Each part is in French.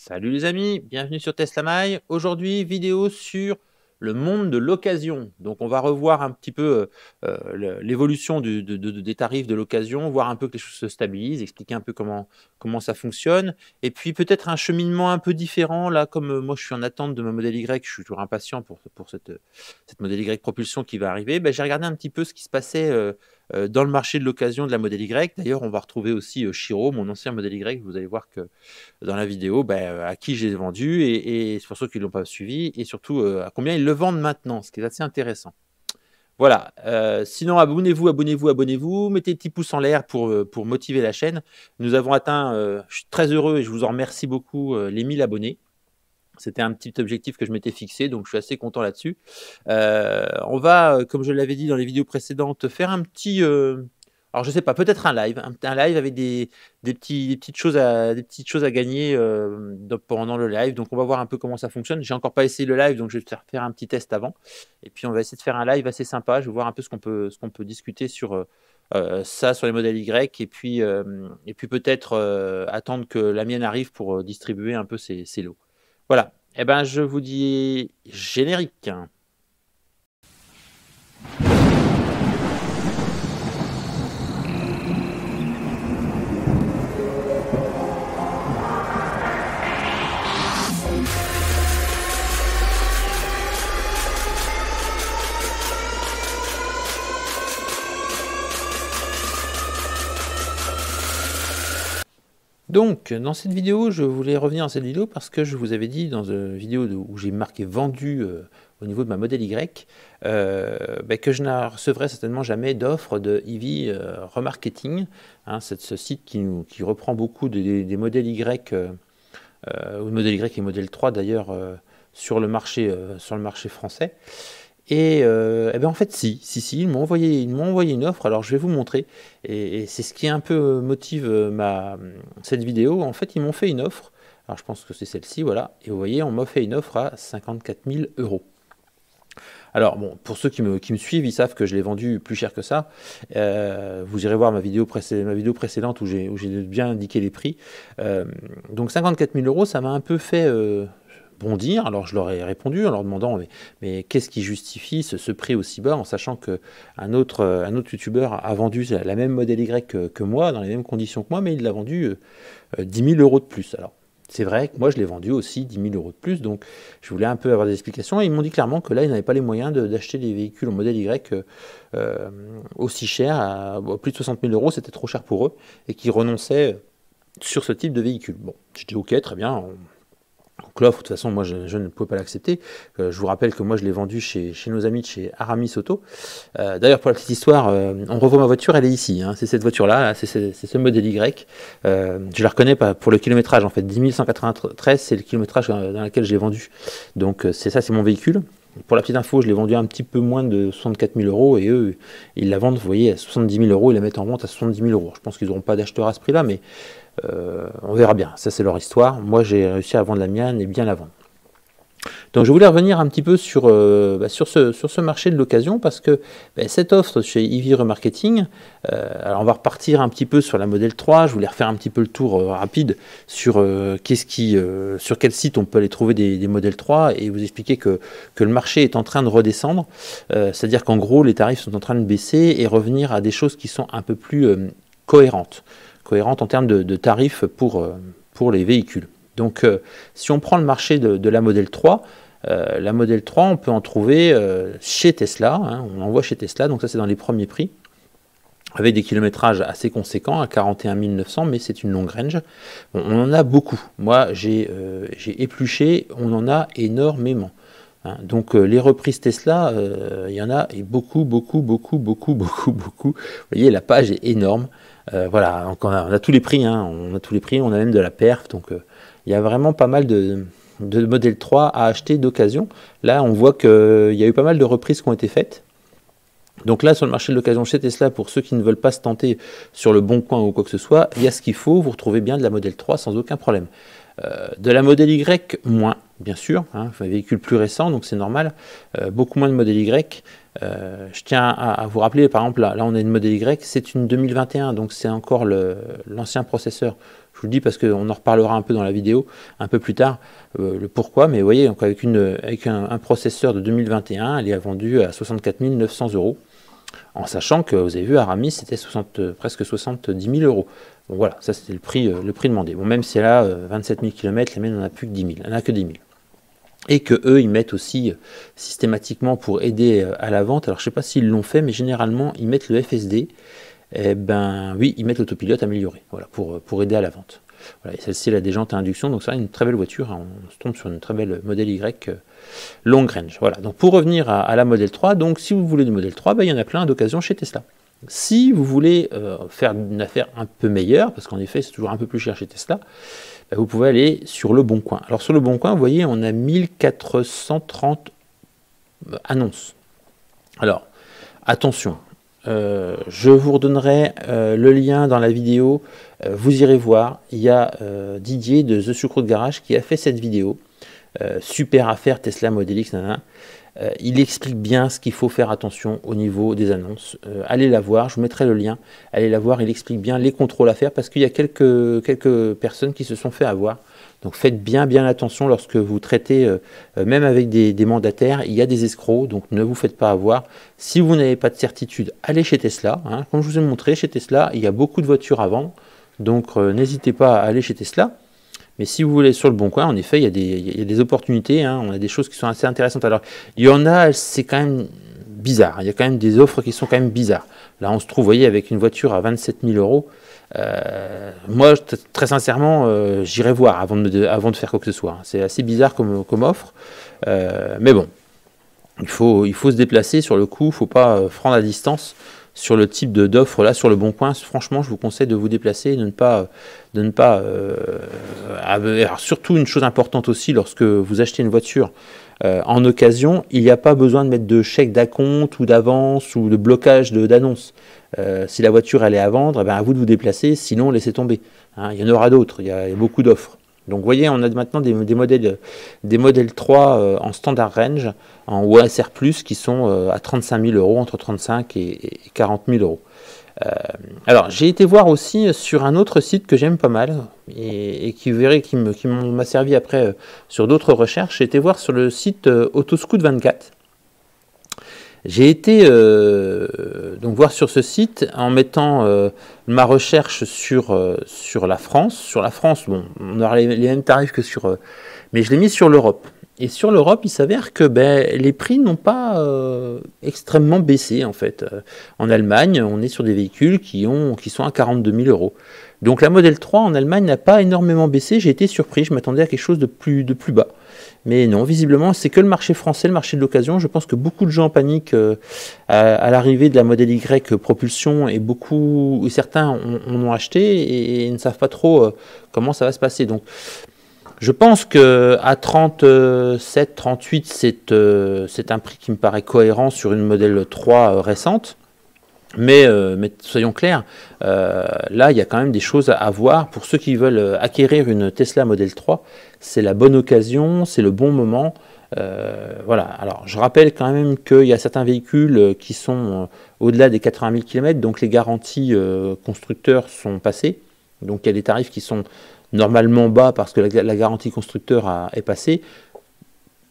Salut les amis, bienvenue sur Tesla My. Aujourd'hui, vidéo sur le monde de l'occasion. Donc on va revoir un petit peu l'évolution des tarifs de l'occasion, voir un peu que les choses se stabilisent, expliquer un peu comment ça fonctionne. Et puis peut-être un cheminement un peu différent. Là, comme moi je suis en attente de ma Model Y, je suis toujours impatient pour cette Model Y propulsion qui va arriver. Ben, j'ai regardé un petit peu ce qui se passait dans le marché de l'occasion de la Model Y. D'ailleurs, on va retrouver aussi Shiro, mon ancien Model Y. Vous allez voir que dans la vidéo à qui j'ai vendu et pour ceux qui ne l'ont pas suivi et surtout à combien ils le vendent maintenant, ce qui est assez intéressant. Voilà, sinon abonnez-vous, abonnez-vous, abonnez-vous, mettez des petits pouces en l'air pour motiver la chaîne. Nous avons atteint, je suis très heureux et je vous en remercie beaucoup, les 1000 abonnés. C'était un petit objectif que je m'étais fixé, donc je suis assez content là-dessus. On va, comme je l'avais dit dans les vidéos précédentes, faire un petit... alors je sais pas, peut-être un live avec des petites choses à gagner pendant le live. Donc on va voir un peu comment ça fonctionne. J'ai encore pas essayé le live, donc je vais faire un petit test avant. Et puis on va essayer de faire un live assez sympa. Je vais voir un peu ce qu'on peut discuter sur ça, sur les modèles Y. Et puis peut-être attendre que la mienne arrive pour distribuer un peu ces lots. Voilà. Eh ben, je vous dis générique. Donc, dans cette vidéo, je voulais revenir dans cette vidéo parce que je vous avais dit dans une vidéo où j'ai marqué vendu au niveau de ma Model Y que je ne recevrai certainement jamais d'offre de EV remarketing. Hein, c'est ce site qui reprend beaucoup des modèles Y, ou modèle Y et modèle 3 d'ailleurs, sur le marché français. Et en fait, si, ils m'ont envoyé une offre. Alors, je vais vous montrer. Et c'est ce qui un peu motive cette vidéo. En fait, ils m'ont fait une offre. Alors, je pense que c'est celle-ci, voilà. Et vous voyez, on m'a fait une offre à 54 000 euros. Alors, bon, pour ceux qui me suivent, ils savent que je l'ai vendu plus cher que ça. Vous irez voir ma vidéo précédente où j'ai bien indiqué les prix. Donc, 54 000 euros, ça m'a un peu fait... bondir. Alors je leur ai répondu en leur demandant mais qu'est-ce qui justifie ce prix aussi bas, en sachant qu'un autre youtubeur a vendu la même Model Y que moi, dans les mêmes conditions que moi, mais il l'a vendu 10 000 euros de plus. Alors c'est vrai que moi je l'ai vendu aussi 10 000 euros de plus, donc je voulais un peu avoir des explications, et ils m'ont dit clairement que là ils n'avaient pas les moyens d'acheter des véhicules en Model Y aussi cher, à plus de 60 000 euros, c'était trop cher pour eux, et qu'ils renonçaient sur ce type de véhicule. Bon, je dis ok, très bien. Donc l'offre, de toute façon, moi, je ne pouvais pas l'accepter. Je vous rappelle que moi, je l'ai vendu chez nos amis de chez Aramis Auto. D'ailleurs, pour la petite histoire, on revoit ma voiture, elle est ici. Hein, c'est cette voiture-là, c'est ce modèle Y. Je la reconnais pas pour le kilométrage, en fait. 10 193, c'est le kilométrage dans lequel je l'ai vendu. Donc, c'est mon véhicule. Pour la petite info, je l'ai vendu un petit peu moins de 64 000 euros, et eux, ils la vendent, vous voyez, à 70 000 euros, ils la mettent en vente à 70 000 euros. Je pense qu'ils n'auront pas d'acheteur à ce prix-là, mais on verra bien. Ça, c'est leur histoire. Moi, j'ai réussi à vendre la mienne et bien la vendre. Donc je voulais revenir un petit peu sur ce marché de l'occasion, parce que cette offre chez EV Remarketing, alors on va repartir un petit peu sur la Model 3, je voulais refaire un petit peu le tour rapide sur sur quel site on peut aller trouver des Model 3, et vous expliquer que le marché est en train de redescendre, c'est-à-dire qu'en gros les tarifs sont en train de baisser et revenir à des choses qui sont un peu plus cohérentes en termes de tarifs pour les véhicules. Donc, si on prend le marché de la Model 3, on peut en trouver chez Tesla. Hein, on en voit chez Tesla, donc ça c'est dans les premiers prix, avec des kilométrages assez conséquents, à 41 900, mais c'est une longue range. Bon, on en a beaucoup. Moi, j'ai épluché, on en a énormément. Hein, donc les reprises Tesla, il y en a et beaucoup. Vous voyez, la page est énorme. Voilà, donc on a tous les prix, hein, on a même de la perf, donc il y a vraiment pas mal de Model 3 à acheter d'occasion. Là, on voit qu'il y a eu pas mal de reprises qui ont été faites. Donc là, sur le marché de l'occasion chez Tesla, pour ceux qui ne veulent pas se tenter sur le Bon Coin ou quoi que ce soit, il y a ce qu'il faut, vous retrouvez bien de la Model 3 sans aucun problème. De la Model Y, moins, bien sûr, hein, un véhicule plus récent, donc c'est normal, beaucoup moins de Model Y. Je tiens à vous rappeler, par exemple, là on a une Model Y, c'est une 2021, donc c'est encore l'ancien processeur. Je Je vous le dis parce qu'on en reparlera un peu dans la vidéo, un peu plus tard, le pourquoi. Mais vous voyez, donc avec un processeur de 2021, elle est vendue à 64 900 €. En sachant que, vous avez vu, Aramis, c'était presque 70 000 €. Donc voilà, ça c'était le prix demandé. Bon, même si elle a 27 000 km, la mienne n'en a plus que 10 000. Elle n'en a que 10 000. Et que eux, ils mettent aussi systématiquement pour aider à la vente. Alors, je ne sais pas s'ils l'ont fait, mais généralement, ils mettent le FSD. Eh ben oui, ils mettent l'autopilote amélioré, voilà, pour aider à la vente. Voilà, et celle-ci, elle a des jantes à induction, donc ça, une très belle voiture. Hein, on se tombe sur une très belle modèle Y long range. Voilà, donc pour revenir à la modèle 3, donc si vous voulez du modèle 3, ben, il y en a plein d'occasions chez Tesla. Si vous voulez faire une affaire un peu meilleure, parce qu'en effet, c'est toujours un peu plus cher chez Tesla, ben, vous pouvez aller sur Le Bon Coin. Alors sur Le Bon Coin, vous voyez, on a 1430 annonces. Alors, attention. Je vous redonnerai le lien dans la vidéo, vous irez voir, il y a Didier de The Sucre de Garage qui a fait cette vidéo, super affaire Tesla Model X, il explique bien ce qu'il faut faire attention au niveau des annonces, allez la voir, je vous mettrai le lien, allez la voir, il explique bien les contrôles à faire parce qu'il y a quelques personnes qui se sont fait avoir. Donc faites bien attention lorsque vous traitez, même avec des mandataires, il y a des escrocs, donc ne vous faites pas avoir. Si vous n'avez pas de certitude, allez chez Tesla. Hein. Comme je vous ai montré, chez Tesla, il y a beaucoup de voitures à vendre, donc n'hésitez pas à aller chez Tesla. Mais si vous voulez sur Le Bon Coin, en effet, il y a des opportunités, hein. On a des choses qui sont assez intéressantes. Alors, il y en a, c'est quand même bizarre. Il y a quand même des offres qui sont quand même bizarres. Là, on se trouve, vous voyez, avec une voiture à 27 000 €. Moi, très sincèrement, j'irai voir avant de faire quoi que ce soit. C'est assez bizarre comme offre. Mais bon, il faut se déplacer sur le coup. Il ne faut pas prendre à distance sur le type d'offre là sur Le Bon Coin. Franchement, je vous conseille de vous déplacer et de ne pas alors, surtout une chose importante aussi, lorsque vous achetez une voiture en occasion, il n'y a pas besoin de mettre de chèque d'acompte ou d'avance ou de blocage d'annonce. Si la voiture elle est à vendre, eh bien, à vous de vous déplacer, sinon laissez tomber. Hein, il y en aura d'autres, il y a beaucoup d'offres. Donc vous voyez, on a maintenant des modèles 3 en standard range, en OSR+, qui sont à 35 000 €, entre 35 et 40 000 €. Alors j'ai été voir aussi sur un autre site que j'aime pas mal et qui m'a servi après sur d'autres recherches. J'ai été voir sur le site Autoscout 24. J'ai été donc voir sur ce site en mettant ma recherche sur la France. Sur la France, bon, on aura les mêmes tarifs que mais je l'ai mis sur l'Europe. Et sur l'Europe, il s'avère que les prix n'ont pas extrêmement baissé en fait. En Allemagne, on est sur des véhicules qui sont à 42 000 €. Donc la Model 3 en Allemagne n'a pas énormément baissé. J'ai été surpris, je m'attendais à quelque chose de plus bas. Mais non, visiblement, c'est que le marché français, le marché de l'occasion. Je pense que beaucoup de gens paniquent à l'arrivée de la Model Y propulsion et certains en ont acheté et ne savent pas trop comment ça va se passer. Donc je pense qu'à 37, 38, c'est un prix qui me paraît cohérent sur une Model 3 récente. Mais soyons clairs, là, il y a quand même des choses à voir. Pour ceux qui veulent acquérir une Tesla Model 3, c'est la bonne occasion, c'est le bon moment. Voilà. Alors, je rappelle quand même qu'il y a certains véhicules qui sont au-delà des 80 000 km, donc les garanties constructeurs sont passées. Donc, il y a des tarifs qui sont normalement bas parce que la garantie constructeur est passée.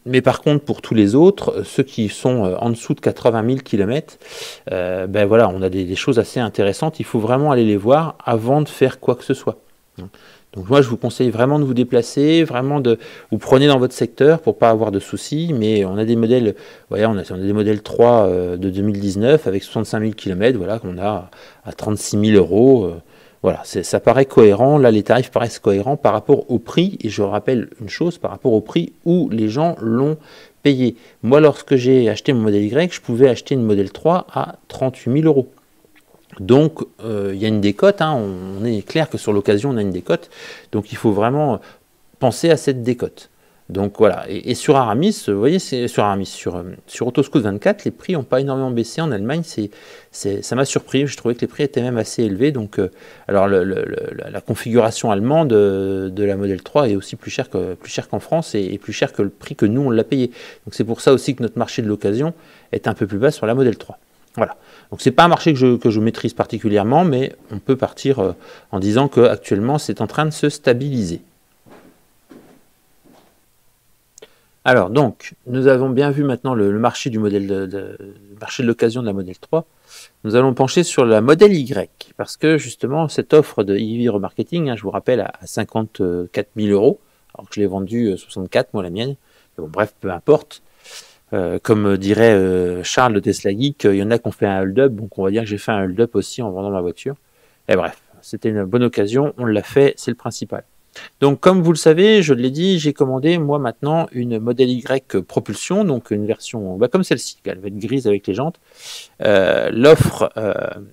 Mais par contre, pour tous les autres, ceux qui sont en dessous de 80 000 km, voilà, on a des choses assez intéressantes. Il faut vraiment aller les voir avant de faire quoi que ce soit. Donc moi, je vous conseille vraiment de vous déplacer, vous prenez dans votre secteur pour pas avoir de soucis. Mais on a des modèles, on a des modèles 3 de 2019 avec 65 000 km, voilà, qu'on a à 36 000 €. Voilà, ça paraît cohérent. Là, les tarifs paraissent cohérents par rapport au prix. Et je rappelle une chose, par rapport au prix où les gens l'ont payé. Moi, lorsque j'ai acheté mon modèle Y, je pouvais acheter une modèle 3 à 38 000 €. Donc, il y a une décote. Hein, on est clair que sur l'occasion, on a une décote. Donc, il faut vraiment penser à cette décote. Donc voilà, et sur Aramis, vous voyez, sur Autoscout 24, les prix n'ont pas énormément baissé. En Allemagne, ça m'a surpris, je trouvais que les prix étaient même assez élevés. Donc, alors la configuration allemande de la Model 3 est aussi plus chère qu'en France et plus cher que le prix que nous on l'a payé. Donc c'est pour ça aussi que notre marché de l'occasion est un peu plus bas sur la Model 3. Voilà. Donc c'est pas un marché que je maîtrise particulièrement, mais on peut partir en disant qu'actuellement c'est en train de se stabiliser. Alors donc, nous avons bien vu maintenant le marché du modèle marché de l'occasion de la modèle 3. Nous allons pencher sur la modèle Y, parce que justement cette offre de EV remarketing, je vous rappelle, à 54 000 euros, alors que je l'ai vendue 64, moi la mienne. Bon, bref, peu importe. Comme dirait Charles de Tesla Geek, il y en a qui ont fait un hold-up, donc on va dire que j'ai fait un hold-up aussi en vendant ma voiture. Et bref, c'était une bonne occasion, on l'a fait, c'est le principal. Donc comme vous le savez, je l'ai dit, j'ai commandé moi maintenant une modèle Y propulsion, donc une version comme celle-ci, elle va être grise avec les jantes. L'offre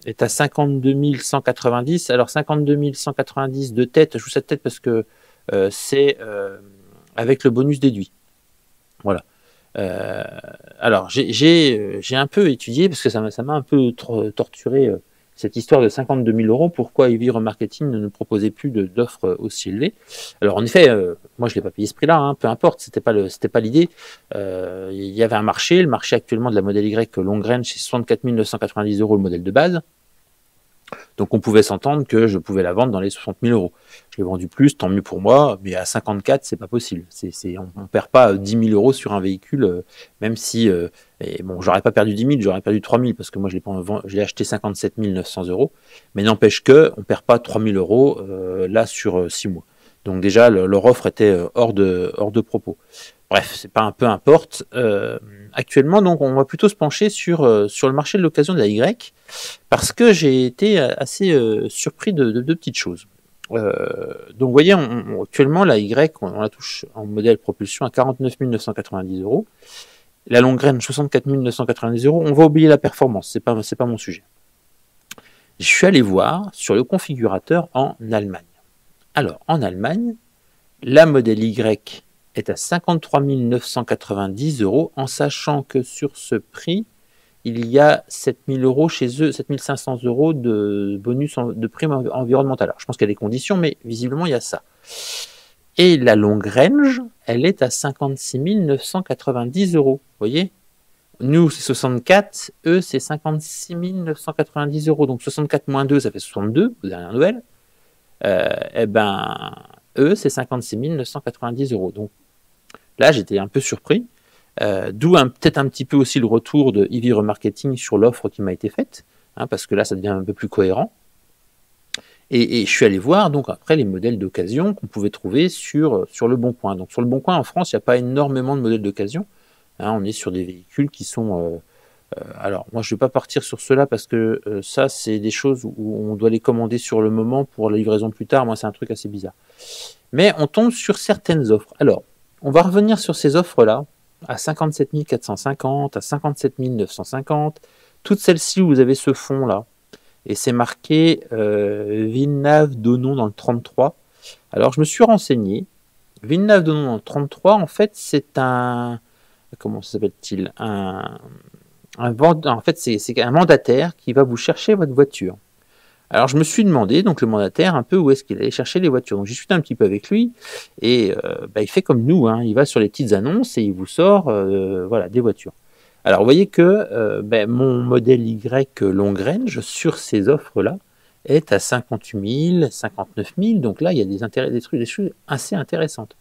est à 52 190, alors 52 190 de tête, je joue cette tête parce que c'est avec le bonus déduit. Voilà. Alors, j'ai un peu étudié, parce que ça m'a un peu torturé cette histoire de 52 000 euros, pourquoi EV Remarketing ne nous proposait plus d'offres aussi élevées. Alors, en effet, moi, je ne l'ai pas payé ce prix-là, peu importe, c'était pas l'idée. Il y avait un marché, le marché actuellement de la modèle Y long range, c'est 64 990 euros le modèle de base. Donc on pouvait s'entendre que je pouvais la vendre dans les 60 000 euros. Je l'ai vendu plus, tant mieux pour moi, mais à 54, c'est pas possible. On ne perd pas 10 000 euros sur un véhicule, même si, bon, j'aurais pas perdu 10 000, j'aurais perdu 3 000, parce que moi je l'ai acheté 57 900 euros, mais n'empêche que on perd pas 3 000 euros là sur 6 mois. Donc déjà, leur offre était hors de propos. Bref, c'est pas peu importe. Actuellement, donc, on va plutôt se pencher sur le marché de l'occasion de la Y, parce que j'ai été assez surpris de deux petites choses. Donc, vous voyez, actuellement, la Y, on la touche en modèle propulsion à 49 990 euros. La longue range, 64 990 euros. On va oublier la performance, c'est pas mon sujet. Je suis allé voir sur le configurateur en Allemagne. Alors, en Allemagne, la modèle Y est à 53 990 euros, en sachant que sur ce prix, il y a 7 000 euros chez eux, 7 500 euros de bonus de prime environnementale. Alors, je pense qu'il y a des conditions, mais visiblement, il y a ça. Et la longue range, elle est à 56 990 euros. Vous voyez ? Nous, c'est 64, eux, c'est 56 990 euros. Donc, 64 moins 2, ça fait 62, aux dernières nouvelles. Eux, c'est 56 990 euros. Donc, là, j'étais un peu surpris, d'où peut-être un petit peu aussi le retour de EV Remarketing sur l'offre qui m'a été faite, parce que là, ça devient un peu plus cohérent. Et je suis allé voir donc après les modèles d'occasion qu'on pouvait trouver sur le Bon Coin. Donc sur le Bon Coin en France, il n'y a pas énormément de modèles d'occasion. On est sur des véhicules qui sont... alors, moi, je ne vais pas partir sur cela parce que ça, c'est des choses où on doit les commander sur le moment pour la livraison plus tard. Moi, c'est un truc assez bizarre. Mais on tombe sur certaines offres. Alors, on va revenir sur ces offres-là, à 57 450, à 57 950, toutes celles-ci où vous avez ce fond-là, et c'est marqué Villeneuve-Donon dans le 33. Alors, je me suis renseigné. Villeneuve-Donon dans le 33, en fait, c'est un... Comment s'appelle-t-il En fait, c'est un mandataire qui va vous chercher votre voiture. Alors je me suis demandé, donc le mandataire, un peu où est-ce qu'il allait chercher les voitures. Donc j'ai discuté un petit peu avec lui, et il fait comme nous, il va sur les petites annonces et il vous sort des voitures. Alors vous voyez que mon modèle Y long range sur ces offres-là est à 58 000, 59 000, donc là il y a des choses assez intéressantes.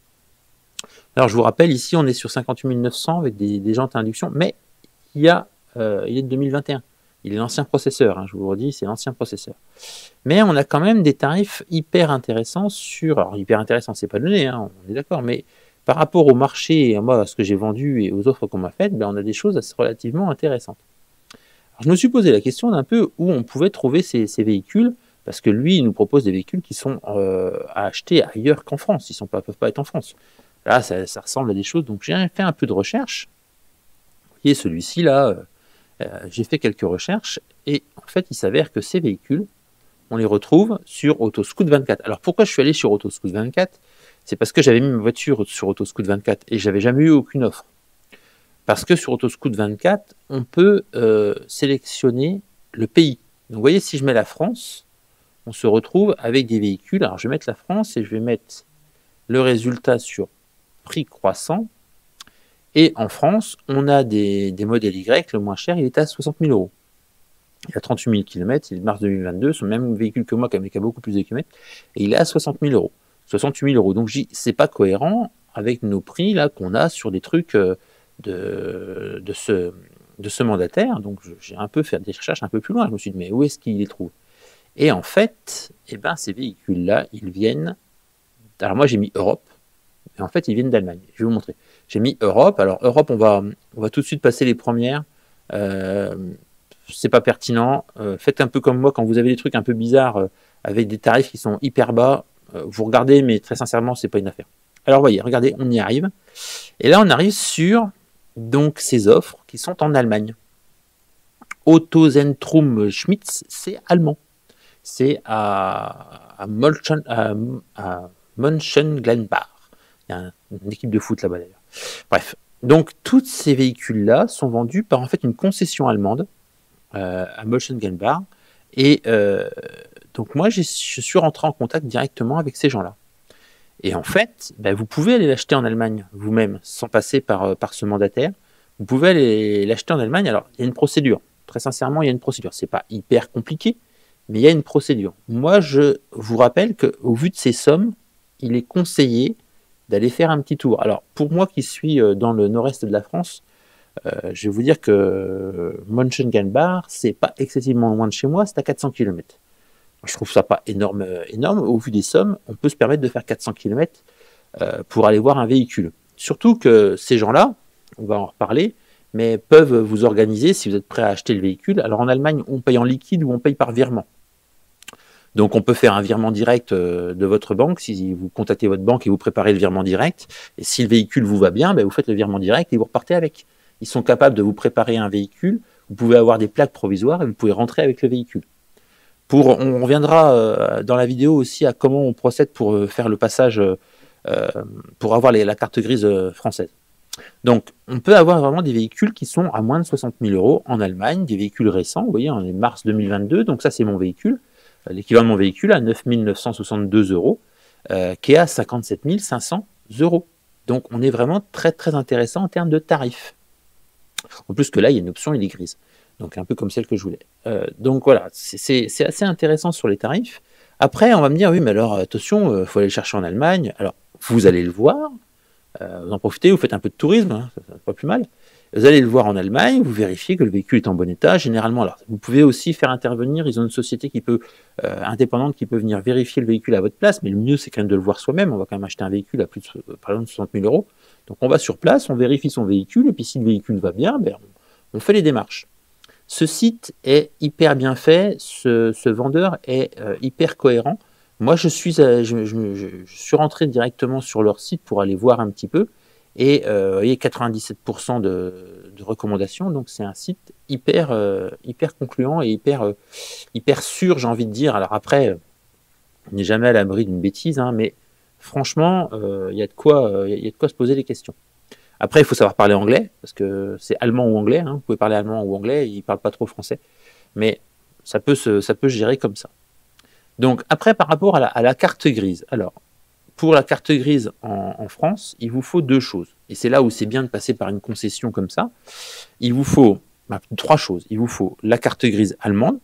Alors je vous rappelle, ici on est sur 58 900 avec des jantes à induction, mais il est de 2021. Il est l'ancien processeur, je vous le redis, c'est l'ancien processeur. Mais on a quand même des tarifs hyper intéressants alors hyper intéressants, c'est pas donné, on est d'accord, mais par rapport au marché et à ce que j'ai vendu et aux offres qu'on m'a faites, on a des choses relativement intéressantes. Alors, je me suis posé la question d'un peu où on pouvait trouver ces véhicules, parce que lui, il nous propose des véhicules qui sont à acheter ailleurs qu'en France, ils ne peuvent pas être en France. Là, ça ressemble à des choses, donc j'ai fait un peu de recherche. Vous voyez, celui-ci, là, j'ai fait quelques recherches, et en fait, il s'avère que ces véhicules, on les retrouve sur Autoscout 24. Alors, pourquoi je suis allé sur Autoscout 24 ? C'est parce que j'avais mis ma voiture sur Autoscout 24, et j'avais jamais eu aucune offre. Parce que sur Autoscout 24, on peut sélectionner le pays. Donc, vous voyez, si je mets la France, on se retrouve avec des véhicules. Alors, je vais mettre la France, et je vais mettre le résultat sur prix croissant. Et en France, on a des modèles Y, le moins cher, il est à 60 000 euros. il a 38 000 km, il est de mars 2022, son même véhicule que moi, qui a beaucoup plus de kilomètres, et il est à 60 000 euros. 68 000 euros. Donc, c'est pas cohérent avec nos prix là qu'on a sur des trucs de ce mandataire. Donc, j'ai un peu fait des recherches un peu plus loin. Je me suis dit, mais où est-ce qu'il les trouve? Et en fait, eh ben, ces véhicules-là, ils viennent... Alors, moi, j'ai mis Europe, et en fait, ils viennent d'Allemagne. Je vais vous montrer. J'ai mis Europe. Alors, Europe, on va tout de suite passer les premières. C'est pas pertinent. Faites un peu comme moi quand vous avez des trucs un peu bizarres avec des tarifs qui sont hyper bas. Vous regardez, mais très sincèrement, c'est pas une affaire. Alors, voyez, regardez, on y arrive. Et là, on arrive sur donc ces offres qui sont en Allemagne. Autozentrum Schmitz, c'est allemand. C'est à Mönchengladbach. Il y a une équipe de foot là-bas d'ailleurs. Bref, donc tous ces véhicules-là sont vendus par en fait une concession allemande à Mönchengladbach. Et donc moi, je suis rentré en contact directement avec ces gens-là. Et en fait, vous pouvez aller l'acheter en Allemagne vous-même, sans passer par ce mandataire. Vous pouvez aller l'acheter en Allemagne. Alors, il y a une procédure. Très sincèrement, il y a une procédure. C'est pas hyper compliqué, mais il y a une procédure. Moi, je vous rappelle qu'au vu de ces sommes, il est conseillé d'aller faire un petit tour. Alors, pour moi qui suis dans le nord-est de la France, je vais vous dire que Mönchengladbach, c'est pas excessivement loin de chez moi, c'est à 400 km. Je trouve ça pas énorme. Au vu des sommes, on peut se permettre de faire 400 km pour aller voir un véhicule. Surtout que ces gens-là, on va en reparler, mais peuvent vous organiser si vous êtes prêt à acheter le véhicule. Alors en Allemagne, on paye en liquide ou on paye par virement. Donc on peut faire un virement direct de votre banque, si vous contactez votre banque et vous préparez le virement direct. Et si le véhicule vous va bien, vous faites le virement direct et vous repartez avec. Ils sont capables de vous préparer un véhicule. Vous pouvez avoir des plaques provisoires et vous pouvez rentrer avec le véhicule. On reviendra dans la vidéo aussi à comment on procède pour faire le passage, pour avoir la carte grise française. Donc, on peut avoir vraiment des véhicules qui sont à moins de 60 000 euros en Allemagne, des véhicules récents. Vous voyez, on est mars 2022, donc ça c'est mon véhicule, l'équivalent de mon véhicule à 9 962 euros, qui est à 57 500 euros. Donc, on est vraiment très très intéressant en termes de tarifs. En plus que là, il y a une option, il est grise. Donc un peu comme celle que je voulais. Donc voilà, c'est assez intéressant sur les tarifs. Après, on va me dire, oui, mais alors attention, il faut aller le chercher en Allemagne. Alors, vous allez le voir, vous en profitez, vous faites un peu de tourisme, hein, ça pas plus mal. Vous allez le voir en Allemagne, vous vérifiez que le véhicule est en bon état. Généralement, alors, vous pouvez aussi faire intervenir, ils ont une société qui peut, indépendante qui peut venir vérifier le véhicule à votre place, mais le mieux, c'est quand même de le voir soi-même. On va quand même acheter un véhicule à plus de, par exemple, 60 000 euros. Donc on va sur place, on vérifie son véhicule, et puis si le véhicule va bien, on fait les démarches. Ce site est hyper bien fait, ce vendeur est hyper cohérent. Moi, je suis rentré directement sur leur site pour aller voir un petit peu, et vous voyez 97% de recommandations, donc c'est un site hyper concluant et hyper sûr, j'ai envie de dire. Alors après, on n'est jamais à l'abri d'une bêtise, hein, mais franchement, il y a de quoi se poser des questions. Après, il faut savoir parler anglais, parce que c'est allemand ou anglais. Hein. Vous pouvez parler allemand ou anglais, ils ne parlent pas trop français. Mais ça peut se gérer comme ça. Donc, après, par rapport à la carte grise. Alors, pour la carte grise en France, il vous faut deux choses. Et c'est là où c'est bien de passer par une concession comme ça. Il vous faut trois choses. Il vous faut la carte grise allemande.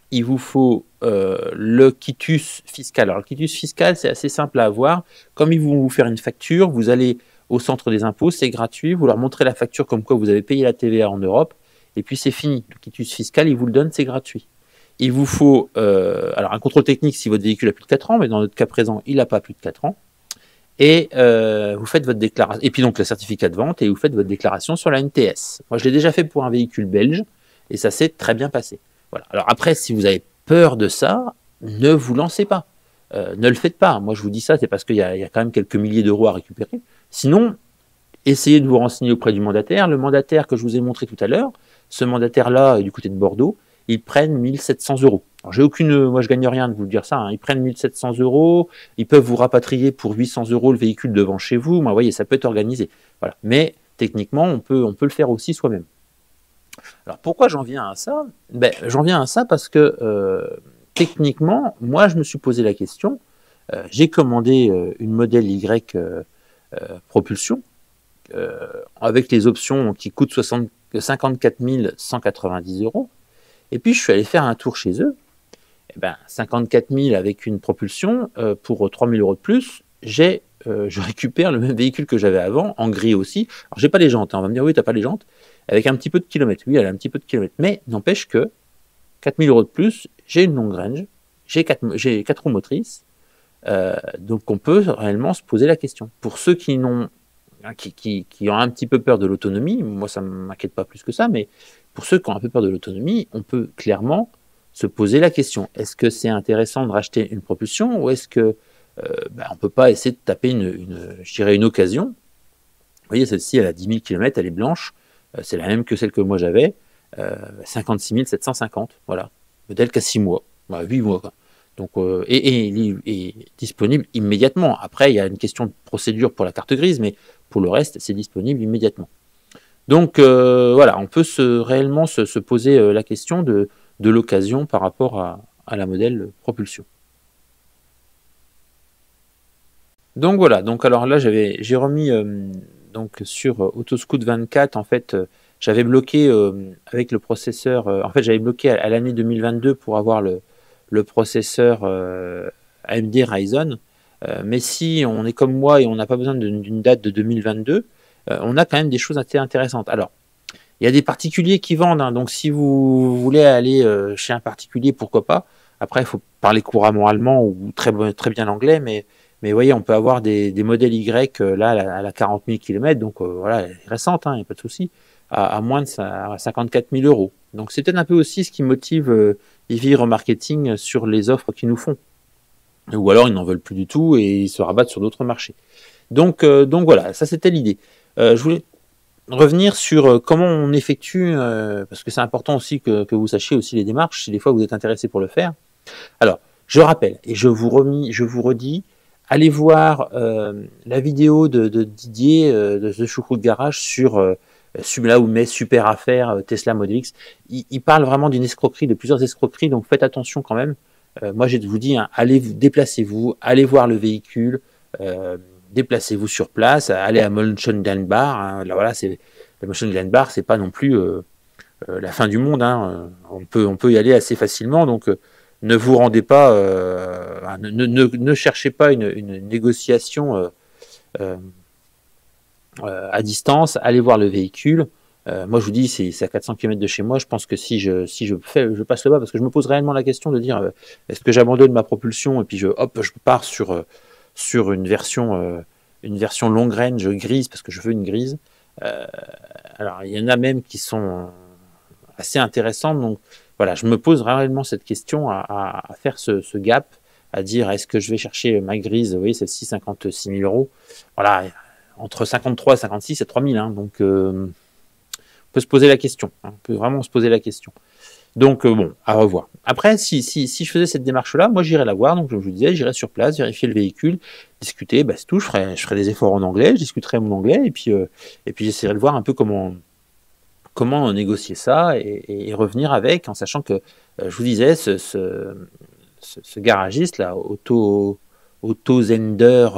Il vous faut le quitus fiscal. Alors, le quitus fiscal, c'est assez simple à avoir. Comme ils vont vous faire une facture, vous allez au centre des impôts, c'est gratuit, vous leur montrez la facture comme quoi vous avez payé la TVA en Europe, et puis c'est fini. Le quitus fiscal, ils vous le donnent, c'est gratuit. Il vous faut alors un contrôle technique si votre véhicule a plus de 4 ans, mais dans notre cas présent, il n'a pas plus de 4 ans. Et vous faites votre déclaration, et puis donc le certificat de vente, et vous faites votre déclaration sur la NTS. Moi, je l'ai déjà fait pour un véhicule belge, et ça s'est très bien passé. Voilà. Alors après, si vous avez peur de ça, ne vous lancez pas. Ne le faites pas. Moi, je vous dis ça, c'est parce qu'il y a quand même quelques milliers d'euros à récupérer. Sinon, essayez de vous renseigner auprès du mandataire. Le mandataire que je vous ai montré tout à l'heure, ce mandataire-là, du côté de Bordeaux, ils prennent 1700 euros. Alors, moi, je gagne rien de vous dire ça. Hein. Ils prennent 1700 euros. Ils peuvent vous rapatrier pour 800 euros le véhicule devant chez vous. Moi, vous voyez, ça peut être organisé. Voilà. Mais techniquement, on peut le faire aussi soi-même. Alors, pourquoi j'en viens à ça? J'en viens à ça parce que techniquement, moi, je me suis posé la question. J'ai commandé une modèle Y propulsion avec les options qui coûtent 54 190 euros. Et puis je suis allé faire un tour chez eux. Eh ben, 54 000 avec une propulsion, pour 3 000 € de plus, je récupère le même véhicule que j'avais avant, en gris aussi. Alors j'ai pas les jantes, hein. On va me dire oui, t'as pas les jantes, avec un petit peu de kilomètres. Oui, elle a un petit peu de kilomètres, mais n'empêche que 4 000 € de plus, j'ai une longue range, j'ai 4 roues motrices, donc on peut réellement se poser la question. Pour ceux qui ont un petit peu peur de l'autonomie, moi ça ne m'inquiète pas plus que ça, mais pour ceux qui ont un peu peur de l'autonomie, on peut clairement se poser la question, est-ce que c'est intéressant de racheter une propulsion, ou est-ce que on ne peut pas essayer de taper je dirais une occasion. Vous voyez, celle-ci, elle a 10 000 km, elle est blanche, c'est la même que celle que moi j'avais, 56 750, voilà, modèle qu'à 6 mois, 8 mois, quoi. Donc, et disponible immédiatement. Après, il y a une question de procédure pour la carte grise, mais pour le reste, c'est disponible immédiatement. Donc voilà, on peut réellement se poser la question de l'occasion par rapport à la modèle propulsion. Donc voilà, donc alors là j'ai remis donc sur Autoscout 24, en fait j'avais bloqué avec le processeur, en fait j'avais bloqué à l'année 2022 pour avoir le processeur AMD Ryzen, mais si on est comme moi et on n'a pas besoin d'une date de 2022, on a quand même des choses assez intéressantes. Alors il y a des particuliers qui vendent, hein, donc si vous voulez aller chez un particulier, pourquoi pas. Après il faut parler couramment allemand ou très bien l'anglais, mais vous voyez, on peut avoir des modèles Y là à la 40 000 km, donc voilà, elle est récente, il n'y a pas de souci, à moins de 54 000 €. Donc c'est peut-être un peu aussi ce qui motive Ivy Remarketing sur les offres qu'ils nous font. Ou alors ils n'en veulent plus du tout et ils se rabattent sur d'autres marchés. Donc voilà, ça c'était l'idée. Je voulais revenir sur comment on effectue, parce que c'est important aussi que vous sachiez aussi les démarches, si des fois vous êtes intéressé pour le faire. Alors, je rappelle, et je vous redis, allez voir la vidéo de Didier de Choucroute Garage sur là où met super affaire Tesla Model X. Il parle vraiment d'une escroquerie, de plusieurs escroqueries, donc faites attention quand même. Moi, je vous dis, hein, déplacez-vous, allez voir le véhicule, déplacez-vous sur place, allez à Mönchengladbach. Hein, là, voilà, la Mönchengladbach, c'est pas non plus la fin du monde. Hein, on peut y aller assez facilement, donc ne vous rendez pas, ne cherchez pas une négociation à distance, allez voir le véhicule. Moi je vous dis, c'est à 400 km de chez moi. Je pense que si je passe le bas, parce que je me pose réellement la question de dire est-ce que j'abandonne ma propulsion et puis je pars sur une version long range grise, parce que je veux une grise. Alors il y en a même qui sont assez intéressantes, donc voilà, je me pose réellement cette question à faire ce gap, à dire est-ce que je vais chercher ma grise, vous voyez, celle-ci 56 000 €, voilà, entre 53 et 56 c'est 3 000, hein, donc on peut se poser la question, hein, on peut vraiment se poser la question. Donc bon, à revoir. Après, si je faisais cette démarche-là, moi j'irais la voir, donc je vous disais, j'irais sur place, vérifier le véhicule, discuter, c'est tout, je ferais des efforts en anglais, je discuterais mon anglais, et puis j'essaierais de voir un peu comment négocier ça et revenir avec, en sachant que, je vous disais, ce garagiste, là, Otto Zender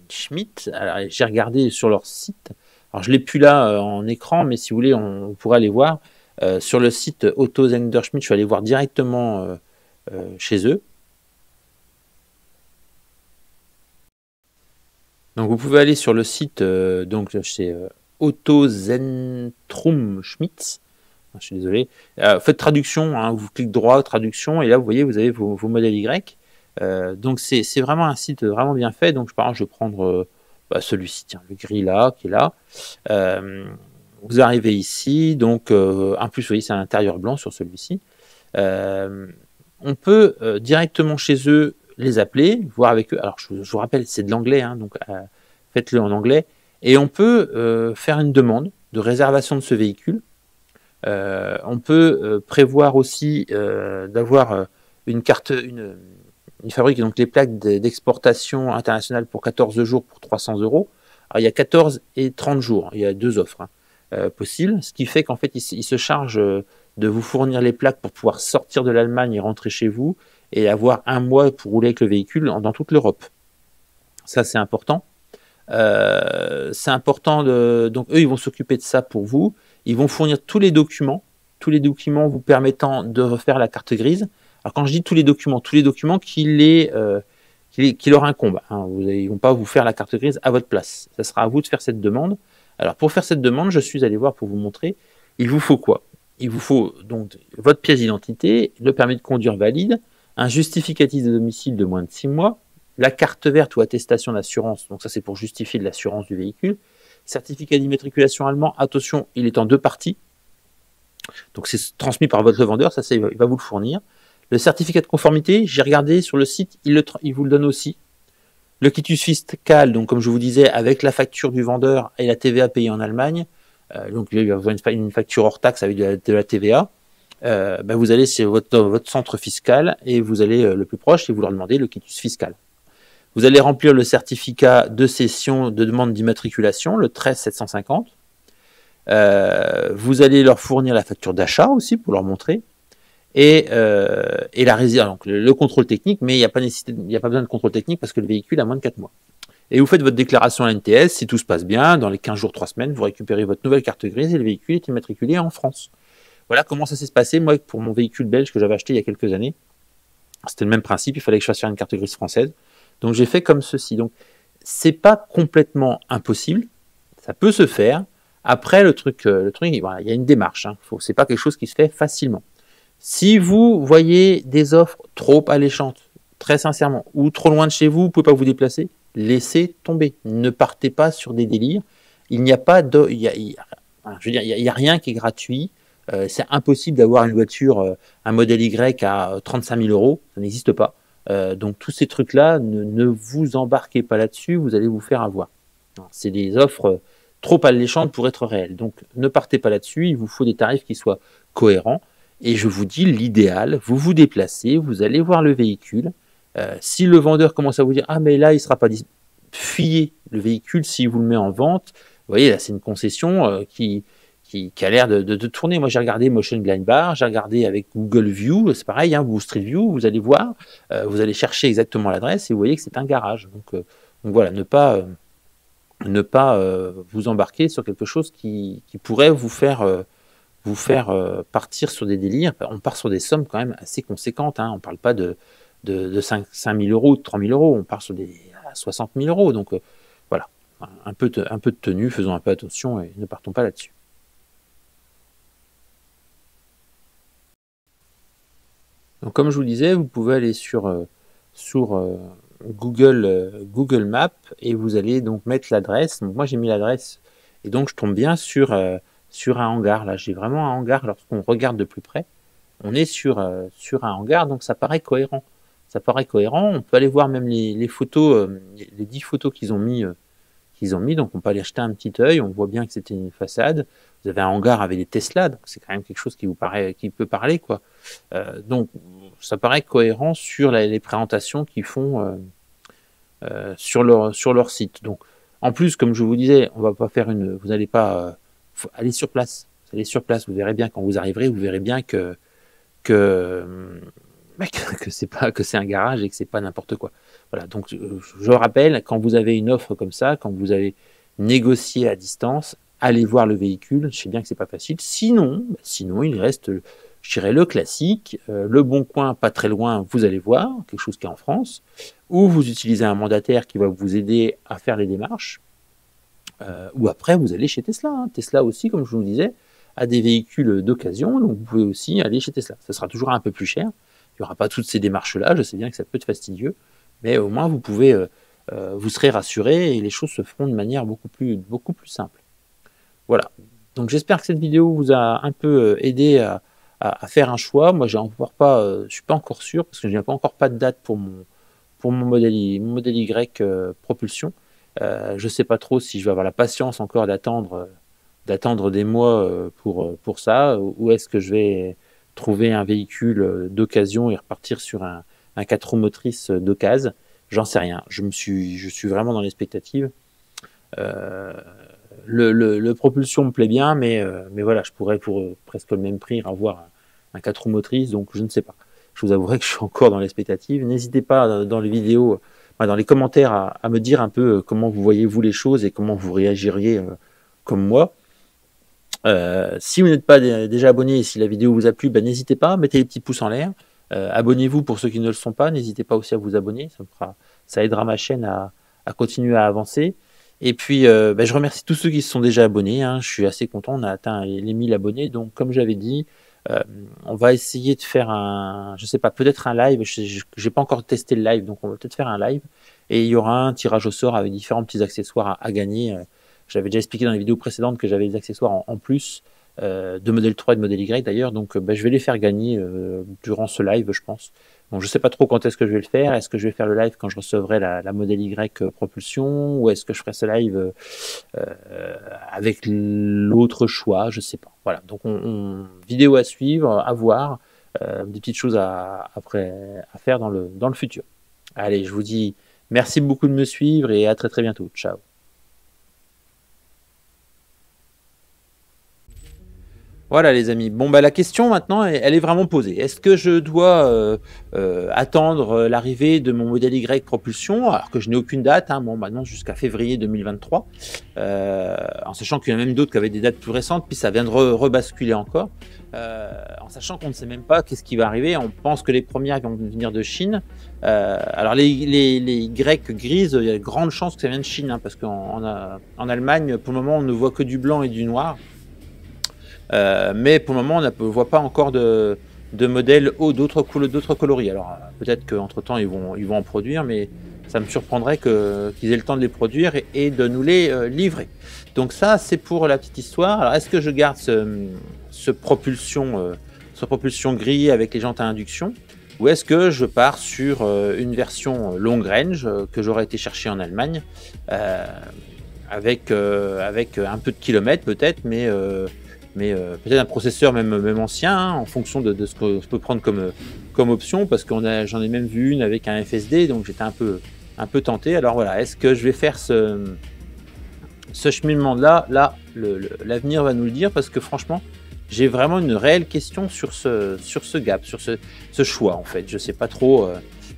Schmidt, alors j'ai regardé sur leur site, alors je ne l'ai plus là en écran, mais si vous voulez, on pourrait aller voir. Sur le site Otto Zender Schmidt, je suis allé voir directement chez eux. Donc vous pouvez aller sur le site, donc c'est Otto Zentrum Schmidt. Je suis désolé. Faites traduction, hein, vous cliquez droit, traduction, et là vous voyez, vous avez vos modèles Y. Donc c'est vraiment un site vraiment bien fait. Donc par exemple, je vais prendre celui-ci, tiens, le gris là, qui est là. Vous arrivez ici, donc en plus, vous voyez, c'est un intérieur blanc sur celui-ci. On peut directement chez eux les appeler, voir avec eux. Alors je vous rappelle, c'est de l'anglais, hein, donc faites-le en anglais. Et on peut faire une demande de réservation de ce véhicule. On peut prévoir aussi d'avoir une carte, une fabrique donc les plaques d'exportation internationale pour 14 jours pour 300 €. Alors il y a 14 et 30 jours, il y a deux offres possibles, ce qui fait qu'en fait il se charge de vous fournir les plaques pour pouvoir sortir de l'Allemagne et rentrer chez vous et avoir un mois pour rouler avec le véhicule dans toute l'Europe. Ça c'est important. Donc eux ils vont s'occuper de ça pour vous. Ils vont fournir tous les documents vous permettant de refaire la carte grise. Alors quand je dis tous les documents qui leur incombent. Hein. Ils ne vont pas vous faire la carte grise à votre place. Ça sera à vous de faire cette demande. Alors pour faire cette demande, je suis allé voir pour vous montrer, il vous faut quoi? Il vous faut donc votre pièce d'identité, le permis de conduire valide, un justificatif de domicile de moins de 6 mois, la carte verte ou attestation d'assurance, donc ça c'est pour justifier de l'assurance du véhicule, certificat d'immatriculation allemand, attention, il est en 2 parties, donc c'est transmis par votre vendeur, ça il va vous le fournir. Le certificat de conformité, j'ai regardé sur le site, il vous le donne aussi. Le quitus fiscal, donc comme je vous disais, avec la facture du vendeur et la TVA payée en Allemagne, donc il va vous avoir une facture hors taxe avec de la TVA. Vous allez sur votre centre fiscal et vous allez le plus proche et vous leur demandez le quitus fiscal. Vous allez remplir le certificat de cession de demande d'immatriculation, le 13750. Vous allez leur fournir la facture d'achat aussi pour leur montrer. Et la résidence, donc le contrôle technique, mais il n'y a pas besoin de contrôle technique parce que le véhicule a moins de 4 mois. Et vous faites votre déclaration à NTS, si tout se passe bien, dans les 15 jours, 3 semaines, vous récupérez votre nouvelle carte grise et le véhicule est immatriculé en France. Voilà comment ça s'est passé, moi, pour mon véhicule belge que j'avais acheté il y a quelques années. C'était le même principe, il fallait que je fasse faire une carte grise française. Donc j'ai fait comme ceci. Donc c'est pas complètement impossible, ça peut se faire. Après, le truc, voilà, il y a une démarche, hein. C'est pas quelque chose qui se fait facilement. Si vous voyez des offres trop alléchantes, très sincèrement, ou trop loin de chez vous, vous ne pouvez pas vous déplacer, laissez tomber. Ne partez pas sur des délires. Il n'y a pas il y a rien qui est gratuit. C'est impossible d'avoir une voiture, un modèle Y à 35 000 euros. Ça n'existe pas. Donc tous ces trucs-là, ne vous embarquez pas là-dessus. Vous allez vous faire avoir. C'est des offres trop alléchantes pour être réelles. Donc ne partez pas là-dessus. Il vous faut des tarifs qui soient cohérents. Et je vous dis l'idéal, vous vous déplacez, vous allez voir le véhicule. Si le vendeur commence à vous dire « Ah, mais là, il ne sera pas disponible », fuyez le véhicule s'il vous le met en vente. Vous voyez, là, c'est une concession qui a l'air de tourner. Moi, j'ai regardé Motion Blind Bar, j'ai regardé avec Google View, c'est pareil, hein, Google Street View, vous allez voir, vous allez chercher exactement l'adresse et vous voyez que c'est un garage. Donc voilà, ne pas vous embarquer sur quelque chose qui pourrait vous faire partir sur des délires. On part sur des sommes quand même assez conséquentes. Hein. On ne parle pas de 5 000 euros, de 3 000 euros. On part sur des 60 000 euros. Donc voilà, un peu de tenue, faisons un peu attention et ne partons pas là-dessus. Donc comme je vous le disais, vous pouvez aller sur Google Maps et vous allez donc mettre l'adresse. Donc moi j'ai mis l'adresse et donc je tombe bien sur un hangar. Là, j'ai vraiment un hangar. Lorsqu'on regarde de plus près, on est sur un hangar, donc ça paraît cohérent. Ça paraît cohérent. On peut aller voir même les photos, les 10 photos qu'ils ont mis. Donc on peut aller jeter un petit œil. On voit bien que c'était une façade. Vous avez un hangar avec des Tesla, donc c'est quand même quelque chose qui peut parler, quoi. Donc ça paraît cohérent sur les présentations qu'ils font sur leur site. Donc en plus, comme je vous disais, on va pas faire vous n'allez pas aller sur place. Vous allez sur place, vous verrez bien quand vous arriverez, vous verrez bien que c'est un garage et que c'est pas n'importe quoi. Voilà. Donc je rappelle, quand vous avez une offre comme ça, quand vous avez négocié à distance, allez voir le véhicule. Je sais bien que c'est pas facile. Sinon, il reste, je dirais, le classique, le Bon Coin, pas très loin, vous allez voir quelque chose qui est en France, ou vous utilisez un mandataire qui va vous aider à faire les démarches. Ou après, vous allez chez Tesla. Hein. Tesla aussi, comme je vous le disais, a des véhicules d'occasion, donc vous pouvez aussi aller chez Tesla. Ça sera toujours un peu plus cher. Il n'y aura pas toutes ces démarches-là. Je sais bien que ça peut être fastidieux, mais au moins vous pouvez, vous serez rassuré et les choses se feront de manière beaucoup plus simple. Voilà. Donc j'espère que cette vidéo vous a un peu aidé à faire un choix. Moi, je suis pas encore sûr parce que je n'ai encore pas de date pour mon modèle Y propulsion. Je ne sais pas trop si je vais avoir la patience encore d'attendre des mois pour ça, ou est-ce que je vais trouver un véhicule d'occasion et repartir sur un 4 roues motrices d'occasion. J'en sais rien. Je suis vraiment dans l'expectative. Le propulsion me plaît bien, mais voilà, je pourrais pour presque le même prix avoir un 4 roues motrices, donc je ne sais pas. Je vous avouerai que je suis encore dans l'expectative. N'hésitez pas dans les vidéos, dans les commentaires à me dire un peu comment vous voyez vous les choses et comment vous réagiriez comme moi. Si vous n'êtes pas déjà abonné et si la vidéo vous a plu, ben, n'hésitez pas, mettez les petits pouces en l'air. Abonnez-vous pour ceux qui ne le sont pas, n'hésitez pas aussi à vous abonner, ça aidera ma chaîne à continuer à avancer. Et puis, ben, je remercie tous ceux qui se sont déjà abonnés, hein. Je suis assez content, on a atteint les 1000 abonnés. Donc, comme j'avais dit, on va essayer de faire je sais pas, peut-être un live. Je n'ai pas encore testé le live, donc on va peut-être faire un live. Et il y aura un tirage au sort avec différents petits accessoires à gagner. J'avais déjà expliqué dans les vidéos précédentes que j'avais des accessoires en plus de modèle 3 et de modèle Y d'ailleurs. Donc, ben, je vais les faire gagner durant ce live, je pense. Bon, je ne sais pas trop quand est-ce que je vais le faire. Est-ce que je vais faire le live quand je recevrai la modèle Y propulsion, ou est-ce que je ferai ce live avec l'autre choix? Je ne sais pas. Voilà, donc vidéo à suivre, à voir, des petites choses après à faire dans le futur. Allez, je vous dis merci beaucoup de me suivre et à très très bientôt. Ciao. Voilà les amis. Bon bah la question maintenant, elle est vraiment posée. Est-ce que je dois attendre l'arrivée de mon modèle Y propulsion, alors que je n'ai aucune date, hein, bon maintenant jusqu'à février 2023, en sachant qu'il y en a même d'autres qui avaient des dates plus récentes, puis ça vient de rebasculer encore, en sachant qu'on ne sait même pas qu'est-ce qui va arriver. On pense que les premières vont venir de Chine. Alors les Y grises, il y a de grandes chances que ça vienne de Chine, hein, parce qu'en Allemagne, pour le moment, on ne voit que du blanc et du noir. Mais pour le moment, on ne voit pas encore de modèles d'autres coloris. Alors peut-être qu'entre temps, ils vont en produire, mais ça me surprendrait qu'ils aient le temps de les produire et de nous les livrer. Donc ça, c'est pour la petite histoire. Alors est-ce que je garde ce propulsion gris avec les jantes à induction, ou est-ce que je pars sur une version long range que j'aurais été chercher en Allemagne, avec un peu de kilomètres peut-être, mais peut-être un processeur même ancien, hein, en fonction de ce que je peux prendre comme option, parce que j'en ai même vu une avec un FSD, donc j'étais un peu tenté. Alors voilà, est-ce que je vais faire ce cheminement-là? L'avenir va nous le dire, parce que franchement, j'ai vraiment une réelle question sur ce gap, sur ce choix en fait. Je sais pas trop,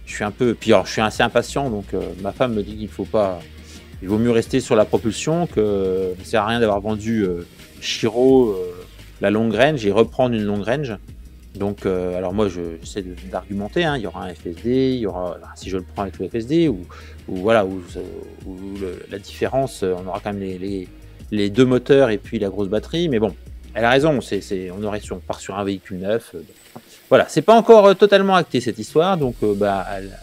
je suis un peu... Puis alors, je suis assez impatient, donc ma femme me dit qu'il vaut mieux rester sur la propulsion, que ça sert à rien d'avoir vendu Chiro la long range et reprendre une long range. Donc alors moi j'essaie d'argumenter, hein. Il y aura un FSD, il y aura, si je le prends avec le FSD, ou voilà, la différence, on aura quand même les deux moteurs et puis la grosse batterie. Mais bon, elle a raison, on part sur un véhicule neuf. Voilà, c'est pas encore totalement acté cette histoire, donc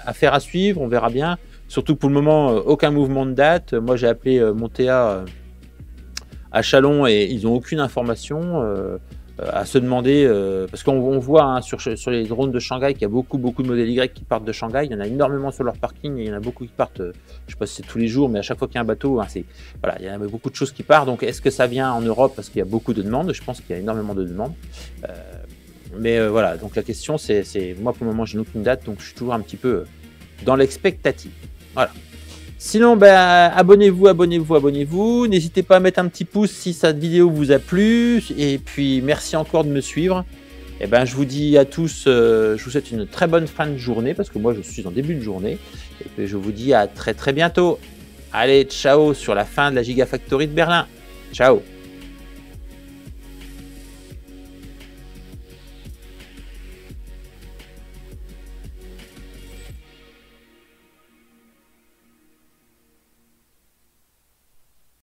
affaire à suivre, on verra bien. Surtout pour le moment, aucun mouvement de date. Moi j'ai appelé Montea à Chalon et ils n'ont aucune information, à se demander, parce qu'on voit, hein, sur les drones de Shanghai qu'il y a beaucoup de modèles Y qui partent de Shanghai. Il y en a énormément sur leur parking et il y en a beaucoup qui partent, je ne sais pas si c'est tous les jours, mais à chaque fois qu'il y a un bateau, hein, voilà, il y a beaucoup de choses qui partent. Donc est-ce que ça vient en Europe parce qu'il y a beaucoup de demandes? Je pense qu'il y a énormément de demandes. Mais voilà, donc la question c'est moi pour le moment je n'ai aucune date, donc je suis toujours un petit peu dans l'expectative. Voilà. Sinon, abonnez-vous. N'hésitez pas à mettre un petit pouce si cette vidéo vous a plu. Et puis, merci encore de me suivre. Et je vous dis à tous, je vous souhaite une très bonne fin de journée, parce que moi, je suis en début de journée. Et puis, je vous dis à très très bientôt. Allez, ciao sur la fin de la Gigafactory de Berlin. Ciao.